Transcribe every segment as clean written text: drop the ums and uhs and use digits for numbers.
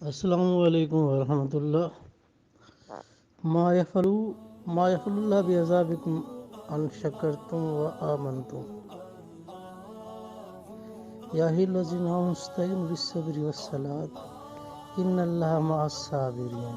السلام علیکم ورحمۃ اللہ۔ ما یفعل اللہ بعذابکم ان شکرتم و آمنتم یا ایھا الذین آمنوا استعینوا بالصبر والصلاۃ ان اللہ مع الصابرین۔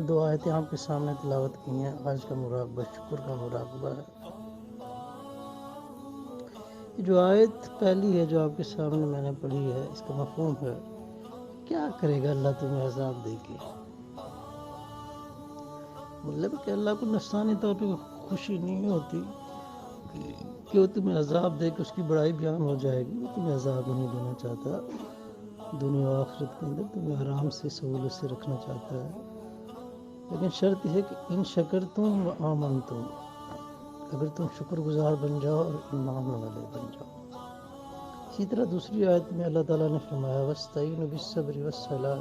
دو آیتیں آپ کے سامنے تلاوت کی ہیں۔ آج کا مراقبہ شکر کا مراقبہ ہے۔ یہ جو آیت پہلی ہے جو آپ کے سامنے میں نے پڑھی ہے، اس کا مفہوم ہے کیا کرے گا اللہ تمہیں عذاب دے کے؟ مطلب کہ اللہ کو نفسانی طور پہ خوشی نہیں ہوتی کہ وہ تمہیں عذاب دے کے اس کی بڑائی بیان ہو جائے گی۔ وہ تمہیں عذاب نہیں دینا چاہتا، دنیا و آخرت کے اندر تمہیں آرام سے سہولت سے رکھنا چاہتا ہے، لیکن شرط یہ ہے کہ ان شکرتم و آمنتم، اگر تم شکر گزار بن جاؤ اور ایمان والے بن جاؤ۔ اسی طرح دوسری آیت میں اللہ تعالیٰ نے فرمایا وَاسْتَعِینُوا بِالصَّبْرِ وَالصَّلَاةِ،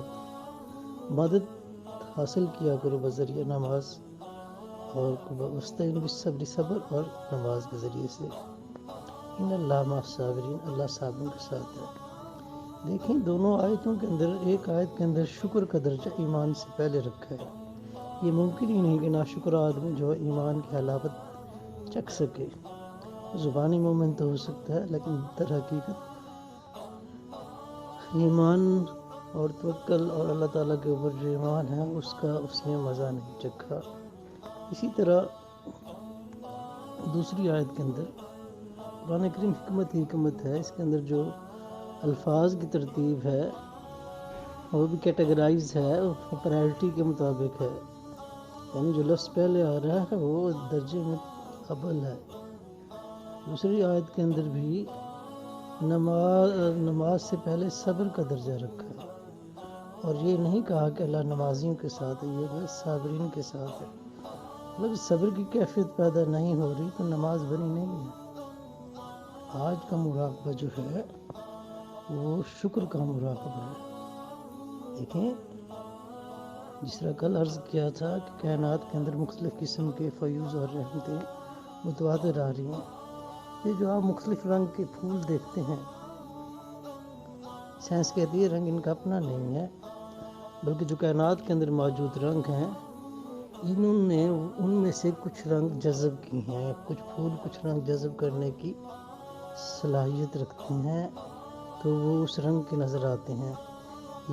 مدد حاصل کیا کرو بذریعہ نماز، اور وَاسْتَعِینُوا بِالصَّبْرِ، صبر اور نماز کے ذریعے سے۔ ان اللہ مع الصابرین، اللہ صابروں کے ساتھ ہے۔ دیکھیں دونوں آیتوں کے اندر، ایک آیت کے اندر شکر کا درجہ ایمان سے پہلے رکھا ہے۔ یہ ممکن ہی نہیں کہ ناشکر آدمی جو ایمان کی حلاوت چکھ سکے۔ زبانی مومن تو ہو سکتا ہے، لیکن در حقیقت ایمان اور توکل اور اللہ تعالیٰ کے اوپر جو ایمان ہے اس نے مزہ نہیں چکھا۔ اسی طرح دوسری آیت کے اندر قرآن کریم حکمت ہے، اس کے اندر جو الفاظ کی ترتیب ہے وہ بھی کیٹیگرائز ہے، وہ پرائرٹی کے مطابق ہے، یعنی جو لفظ پہلے آ رہا ہے وہ درجے میں اول ہے۔ دوسری آیت کے اندر بھی نماز سے پہلے صبر کا درجہ رکھا ہے، اور یہ نہیں کہا کہ اللہ نمازیوں کے ساتھ ہے، یہ بس صابرین کے ساتھ ہے۔ مطلب صبر کی کیفیت پیدا نہیں ہو رہی تو نماز بنی نہیں ہے۔ آج کا مراقبہ جو ہے وہ شکر کا مراقبہ ہے۔ دیکھیں جس طرح کل عرض کیا تھا کہ کائنات کے اندر مختلف قسم کے فیوز اور رحمتیں متواتر آ رہی ہیں۔ یہ جو آپ مختلف رنگ کے پھول دیکھتے ہیں، سائنس کہتی ہے رنگ ان کا اپنا نہیں ہے، بلکہ جو کائنات کے اندر موجود رنگ ہیں انہوں نے ان میں سے کچھ رنگ جذب کی ہیں، کچھ پھول کچھ رنگ جذب کرنے کی صلاحیت رکھتے ہیں تو وہ اس رنگ کے نظر آتے ہیں۔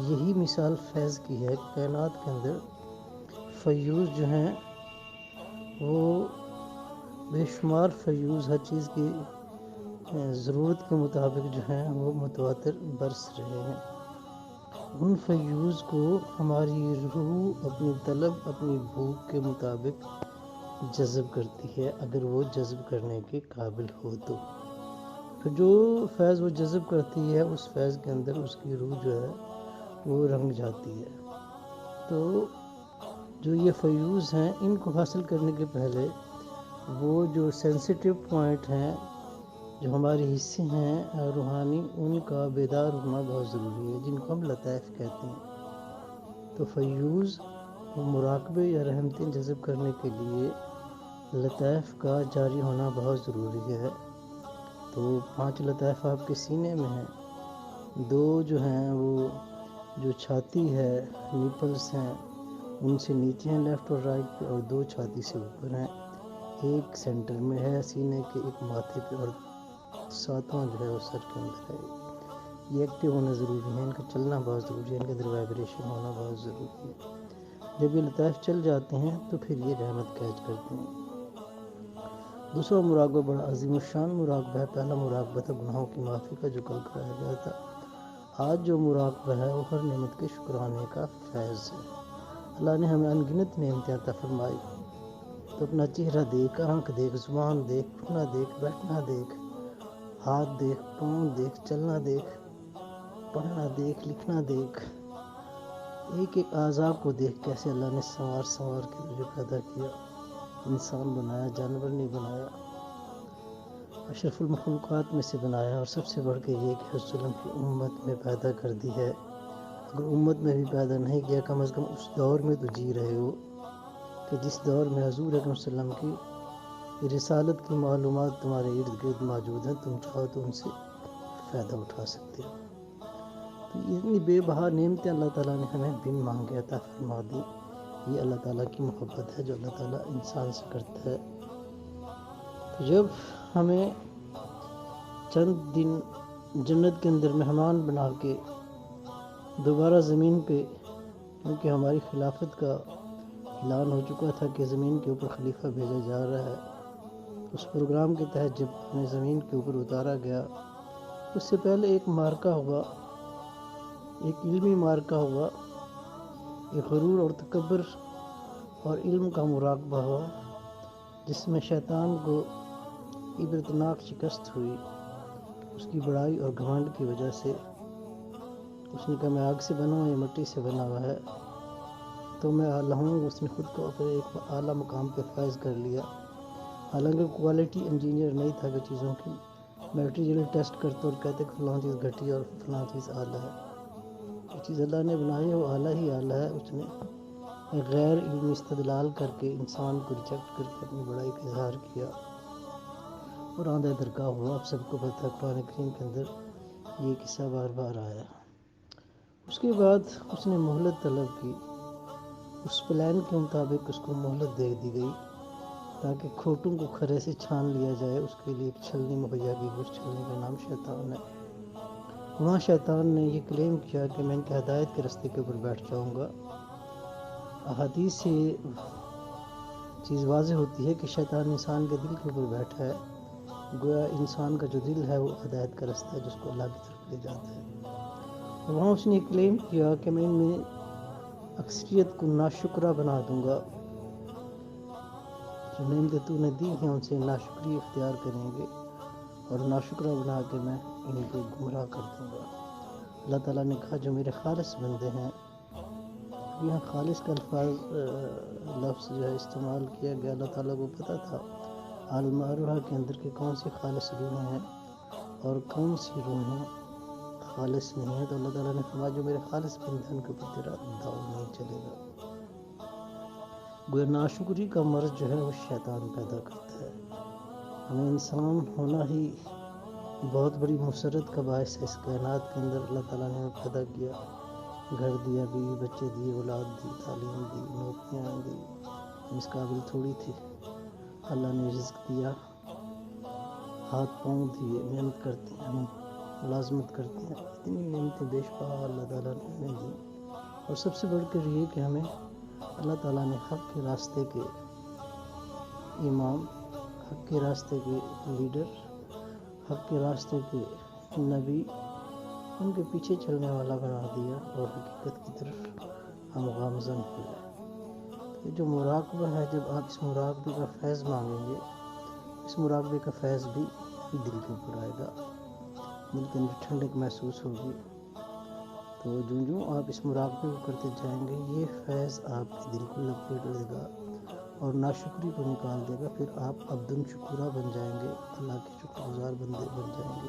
یہی مثال فیض کی ہے کہ کائنات کے اندر فیوز جو ہیں وہ بے شمار فیوز ہر چیز کی ضرورت کے مطابق جو ہیں وہ متواتر برس رہے ہیں۔ ان فیوز کو ہماری روح اپنی طلب اپنی بھوک کے مطابق جذب کرتی ہے، اگر وہ جذب کرنے کے قابل ہو تو۔ پھر جو فیض وہ جذب کرتی ہے اس فیض کے اندر اس کی روح جو ہے وہ رنگ جاتی ہے۔ تو جو یہ فیوز ہیں ان کو حاصل کرنے کے پہلے وہ جو سینسیٹیو پوائنٹ ہیں، جو ہمارے حصے ہیں روحانی، ان کا بیدار ہونا بہت ضروری ہے، جن کو ہم لطائف کہتے ہیں۔ تو فیوز مراقبے یا رحمتیں جذب کرنے کے لیے لطائف کا جاری ہونا بہت ضروری ہے۔ تو 5 لطائف آپ کے سینے میں ہیں، 2 جو ہیں وہ جو چھاتی ہے نیپلز ہیں ان سے نیچے ہیں لیفٹ اور رائٹ پہ، اور 2 چھاتی سے اوپر ہیں، ایک سینٹر میں ہے سینے کے، ایک ماتھے پہ، اور 7واں جو ہے وہ سر کے اندر ہے۔ یہ ایکٹیو ہونا ضروری ہے، ان کا چلنا بہت ضروری ہے، ان کے اندر وائبریشن ہونا بہت ضروری ہے۔ جب یہ لطائف چل جاتے ہیں تو پھر یہ رحمت کیچ کرتے ہیں۔ دوسرا مراقبہ بڑا عظیم الشان مراقبہ ہے۔ پہلا مراقبہ تھا گناہوں کی معافی کا جو کل کرایا گیا تھا۔ آج جو مراقبہ ہے وہ ہر نعمت کے شکرانے کا فیض ہے۔ اللہ نے ہمیں انگنت نعمتیں عطا فرمائی، تو اپنا چہرہ دیکھ، آنکھ دیکھ، زبان دیکھ، اٹھنا دیکھ، بیٹھنا دیکھ، ہاتھ دیکھ، پاؤں دیکھ، چلنا دیکھ، پڑھنا دیکھ، لکھنا دیکھ، ایک ایک اعضاء کو دیکھ کیسے اللہ نے سنوار کے تجھے پیدا کیا، انسان بنایا، جانور نہیں بنایا، اشرف المخلوقات میں سے بنایا، اور سب سے بڑھ کے یہ کہ حضرت وسلم کی امت میں پیدا کر دی ہے۔ اگر امت میں بھی پیدا نہیں کیا، کم از کم اس دور میں تو جی رہے ہو کہ جس دور میں حضور اکرم صلی اللہ علیہ وسلم کی رسالت کی معلومات تمہارے ارد گرد موجود ہیں، تم چاہو تو ان سے فائدہ اٹھا سکتے ہو۔ تو اتنی بے بہا نعمتیں اللہ تعالیٰ نے ہمیں بن مانگے عطا فرما دی. یہ اللہ تعالیٰ کی محبت ہے جو اللہ تعالیٰ انسان سے کرتا ہے. تو جب ہمیں چند دن جنت کے اندر مہمان بنا کے دوبارہ زمین پہ، کیونکہ ہماری خلافت کا اعلان ہو چکا تھا کہ زمین کے اوپر خلیفہ بھیجا جا رہا ہے، اس پروگرام کے تحت جب ہمیں زمین کے اوپر اتارا گیا، اس سے پہلے ایک معرکہ ہوا، ایک علمی معرکہ ہوا، ایک غرور اور تکبر اور علم کا مراقبہ ہوا، جس میں شیطان کو عبرتناک شکست ہوئی اس کی بڑائی اور گھمنڈ کی وجہ سے. اس نے کہا میں آگ سے بنا ہوں، یہ مٹی سے بنا ہوا ہے تو میں اعلیٰ ہوں. اس نے خود کو اپنے ایک اعلیٰ مقام پہ فائز کر لیا، حالانکہ کوالٹی انجینئر نہیں تھا کہ چیزوں کی میٹیریل ٹیسٹ کرتے اور کہتے کہ فلاں چیز گھٹی اور فلاں چیز اعلیٰ ہے. جو چیز اللہ نے بنائی ہے وہ اعلیٰ ہی اعلیٰ ہے. اس نے غیر علمی استدلال کر کے انسان کو ریجیکٹ کر کے اپنی بڑائی کا اظہار کیا اور آندھا درگاہ ہوا. آپ سب کو پتہ ہے قرآن کریم کے اندر یہ قصہ بار بار آیا. اس کے بعد اس نے مہلت طلب کی، اس پلان کے مطابق اس کو مہلت دے دی گئی تاکہ کھوٹوں کو کھرے سے چھان لیا جائے. اس کے لیے ایک چھلنی مہیا کی گئی، اس چھلنی کا نام شیطان ہے. وہاں شیطان نے یہ کلیم کیا کہ میں ان کے ہدایت کے راستے کے اوپر بیٹھ جاؤں گا. احادیث سے یہ چیز واضح ہوتی ہے کہ شیطان انسان کے دل کے اوپر بیٹھا ہے، گویا انسان کا جو دل ہے وہ ہدایت کا راستہ ہے جس کو اللہ کی طرف لے جاتا ہے. وہاں اس نے کلیم کیا کہ میں ان میں اکثریت کو ناشکرہ بنا دوں گا، جو نعمتیں تو نے دی ہیں ان سے ناشکری اختیار کریں گے اور ناشکرہ بنا کے میں ان کو گمراہ کر دوں گا. اللہ تعالیٰ نے کہا جو میرے خالص بندے ہیں، یہاں خالص کا لفظ جو ہے استعمال کیا گیا. اللہ تعالیٰ کو پتہ تھا عالم ارواح کے اندر کہ کون سی خالص روحیں ہیں اور کون سی روحیں خالص نہیں ہیں. تو اللہ تعالیٰ نے فرمایا جو میرے خالص بندے ہیں ان کے اوپر تیرا داؤ نہیں چلے گا. گویا ناشکری کا مرض جو ہے وہ شیطان پیدا کرتا ہے. ہمیں انسان ہونا ہی بہت بڑی مسرت کا باعث ہے. اس کائنات کے اندر اللہ تعالیٰ نے ہمیں پیدا کیا، گھر دیا، بیوی بچے دیے، اولاد دی، تعلیم دی، نوکریاں دی. ہم اس قابل تھوڑی تھے. اللہ نے رزق دیا، ہاتھ پاؤں دیے، محنت کرتے ہیں، ہم ملازمت کرتے ہیں. اتنی نعمتیں بے شمار اللہ تعالیٰ نے ہمیں دی. اور سب سے بڑھ کر یہ کہ ہمیں اللہ تعالیٰ نے حق کے راستے کے امام، حق کے راستے کے لیڈر، حق کے راستے کے نبی، ان کے پیچھے چلنے والا بنا دیا اور حقیقت کی طرف ہم گامزن ہوئے. یہ جو مراقبہ ہے، جب آپ اس مراقبے کا فیض مانگیں گے، اس مراقبے کا فیض بھی دل کے اوپر آئے گا، دل کے اندر ٹھنڈک محسوس ہوگی. تو جو آپ اس مراقبے کو کرتے جائیں گے، یہ فیض آپ کے دل کو لپیٹ لے گا اور ناشکری کو نکال دے گا. پھر آپ عبدن شکورہ بن جائیں گے، اللہ کے شکر گزار بندے بن جائیں گے.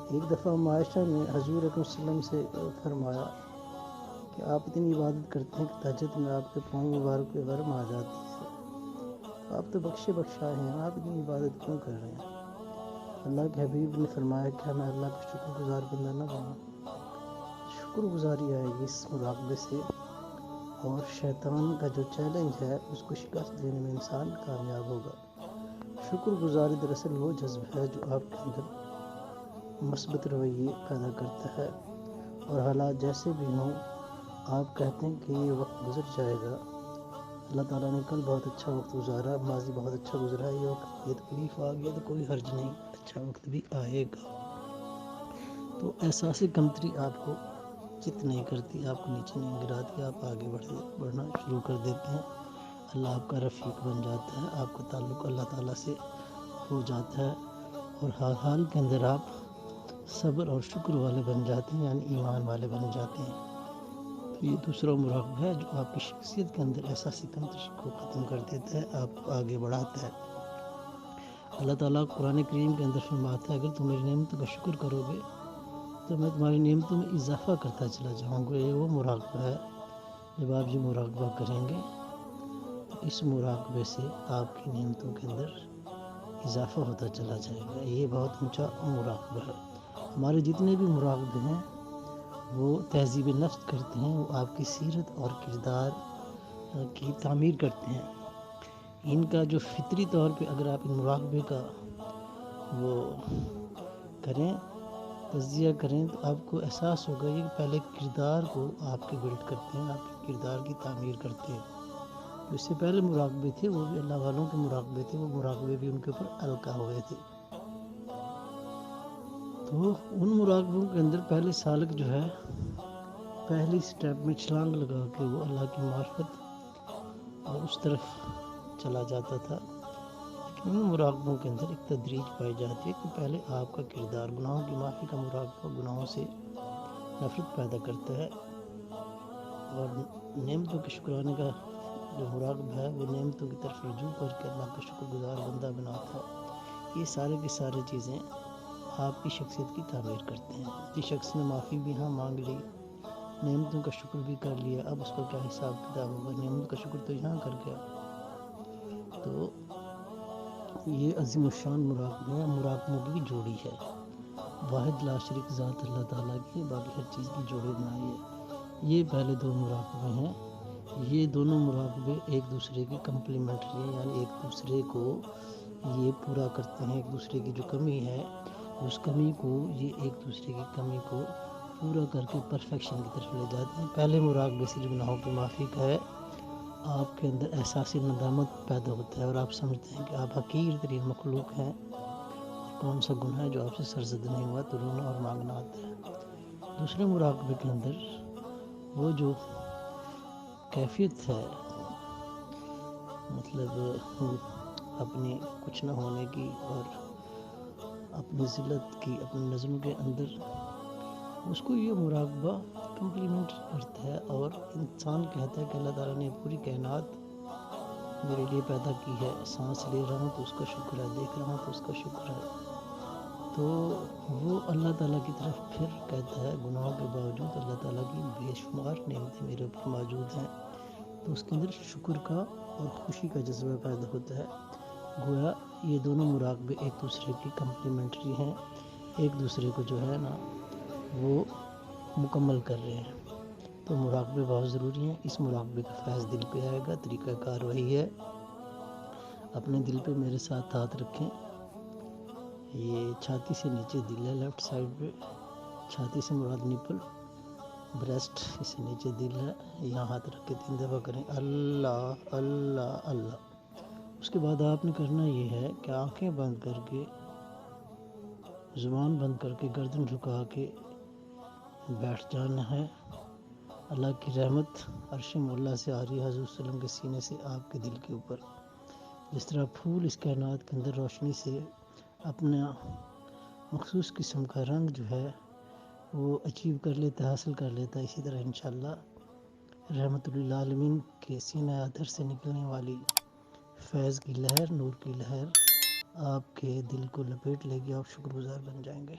ایک دفعہ عائشہ نے حضور اکرم صلی اللہ علیہ وسلم سے فرمایا کہ آپ اتنی عبادت کرتے ہیں کہ تہجد میں آپ کے پاؤں مبارک پہ ورم آ جاتی ہے، آپ تو بخشے بخشائے ہیں، آپ اتنی عبادت کیوں کر رہے ہیں؟ اللہ کے حبیب نے فرمایا کہ میں اللہ کا شکر گزار بندہ نہ بنوں. شکر گزاری آئے گی اس مراقبے سے، اور شیطان کا جو چیلنج ہے اس کو شکست دینے میں انسان کامیاب ہوگا. شکر گزاری دراصل وہ جذب ہے جو آپ کے اندر مثبت رویے پیدا کرتا ہے، اور حالات جیسے بھی ہوں آپ کہتے ہیں کہ یہ وقت گزر جائے گا. اللہ تعالیٰ نے کل بہت اچھا وقت گزارا، ماضی بہت اچھا گزرا ہے، یہ تکلیف آ گیا تو کوئی حرج نہیں، اچھا وقت بھی آئے گا. تو احساس کمتری آپ کو چت نہیں کرتی، آپ کو نیچے نہیں گراتی، آپ آگے بڑھنا شروع کر دیتے ہیں. اللہ آپ کا رفیق بن جاتا ہے، آپ کا تعلق اللہ تعالیٰ سے ہو جاتا ہے، اور ہر حال کے اندر آپ صبر اور شکر والے بن جاتے ہیں، یعنی ایمان والے بن جاتے ہیں. تو یہ دوسرا مراقبہ ہے جو آپ کی شخصیت کے اندر احساس کمتری کو ختم کر دیتا ہے، آپ کو آگے بڑھاتا ہے. اللہ تعالیٰ قرآن کریم کے اندر فرماتا ہے اگر تم میری نعمتوں کا شکر کرو گے تو میں تمہاری نعمتوں میں اضافہ کرتا چلا جاؤں گا. یہ وہ مراقبہ ہے. جب آپ یہ مراقبہ کریں گے تو اس مراقبے سے آپ کی نعمتوں کے اندر اضافہ ہوتا چلا جائے گا. یہ بہت اونچا مراقبہ ہے. ہمارے جتنے بھی مراقبے ہیں وہ تہذیب نفس کرتے ہیں، وہ آپ کی سیرت اور کردار کی تعمیر کرتے ہیں۔ ان کا جو فطری طور پہ اگر آپ ان مراقبے کا وہ کریں، تجزیہ کریں، تو آپ کو احساس ہوگا یہ کہ پہلے کردار کو آپ کے بلڈ کرتے ہیں، آپ کے کردار کی تعمیر کرتے ہیں۔ جو اس سے پہلے مراقبے تھے وہ بھی اللہ والوں کے مراقبے تھے، وہ مراقبے بھی ان کے اوپر القا ہوئے تھے۔ تو ان مراقبوں کے اندر پہلے سالک جو ہے پہلی سٹیپ میں چھلانگ لگا کے وہ اللہ کی معرفت اور اس طرف چلا جاتا تھا۔ لیکن ان مراقبوں کے اندر ایک تدریج پائی جاتی ہے کہ پہلے آپ کا کردار، گناہوں کی معافی کا مراقبہ گناہوں سے نفرت پیدا کرتا ہے، اور نعمتوں کے شکرانے کا جو مراقبہ ہے وہ نعمتوں کی طرف رجوع کر کے اللہ کا شکر گزار بندہ بناتا ہے۔ یہ سارے کی سارے چیزیں آپ کی شخصیت کی تعمیر کرتے ہیں۔ جس شخص نے معافی بھی مانگ لی، نعمتوں کا شکر بھی کر لیا، اب اس کا کیا حساب کتاب ہوگا؟ نعمتوں کا شکر تو یہاں کر گیا۔ تو یہ عظیم الشان مراقبے ہیں، مراقبوں کی جوڑی ہے۔ واحد لا شریک ذات اللہ تعالیٰ کی باقی ہر چیز کی جوڑی بنائی ہے۔ یہ پہلے دو مراقبے ہیں۔ یہ دونوں مراقبے ایک دوسرے کے کمپلیمنٹری ہیں، یعنی ایک دوسرے کو یہ پورا کرتے ہیں۔ ایک دوسرے کی جو کمی ہے اس کمی کو یہ ایک دوسرے کی کمی کو پورا کر کے پرفیکشن کی طرف لے جاتے ہیں۔ پہلے مراقبے سے جو گناہوں کی معافی کا ہے، آپ کے اندر احساس ندامت پیدا ہوتا ہے اور آپ سمجھتے ہیں کہ آپ حقیر ترین مخلوق ہیں، اور کون سا گناہ ہے جو آپ سے سرزد نہیں ہوا، تو رونا اور مانگنا آتا ہے۔ دوسرے مراقبے کے اندر وہ جو کیفیت ہے، مطلب اپنی کچھ نہ ہونے کی اور اپنی ذلت کی اپنی نظم کے اندر، اس کو یہ مراقبہ کمپلیمنٹ کرتا ہے، اور انسان کہتا ہے کہ اللہ تعالیٰ نے پوری کائنات میرے لیے پیدا کی ہے، سانس لے رہا ہوں تو اس کا شکر ہے، دیکھ رہا ہوں تو اس کا شکر ہے۔ تو وہ اللہ تعالیٰ کی طرف پھر کہتا ہے گناہوں کے باوجود اللہ تعالیٰ کی بے شمار نعمتیں میرے اوپر موجود ہیں، تو اس کے اندر شکر کا اور خوشی کا جذبہ پیدا ہوتا ہے۔ گویا یہ دونوں مراقبے ایک دوسرے کی کمپلیمنٹری ہیں، ایک دوسرے کو جو ہے نا وہ مکمل کر رہے ہیں۔ تو مراقبے بہت ضروری ہیں۔ اس مراقبے کا فیض دل پہ آئے گا۔ طریقہ کار وہی ہے، اپنے دل پہ میرے ساتھ ہاتھ رکھیں۔ یہ چھاتی سے نیچے دل ہے، لیفٹ سائڈ پہ چھاتی سے مراد نپل، بریسٹ اس سے نیچے دل ہے۔ یہاں ہاتھ رکھ کے 3 دفعہ کریں اللہ اللہ اللہ۔ اس کے بعد آپ نے کرنا یہ ہے کہ آنکھیں بند کر کے، زبان بند کر کے، گردن جھکا کے بیٹھ جانا ہے۔ اللہ کی رحمت عرش مولا سے آ رہی ہے حضور صلی اللہ علیہ وسلم کے سینے سے آپ کے دل کے اوپر۔ جس طرح پھول اس کائنات کے اندر روشنی سے اپنا مخصوص قسم کا رنگ جو ہے وہ اچیو کر لیتا ہے، حاصل کر لیتا ہے، اسی طرح انشاءاللہ رحمت للعالمین کے سینہ اطہر سے نکلنے والی فیض کی لہر، نور کی لہر آپ کے دل کو لپیٹ لے گی، آپ شکر گزار بن جائیں گے۔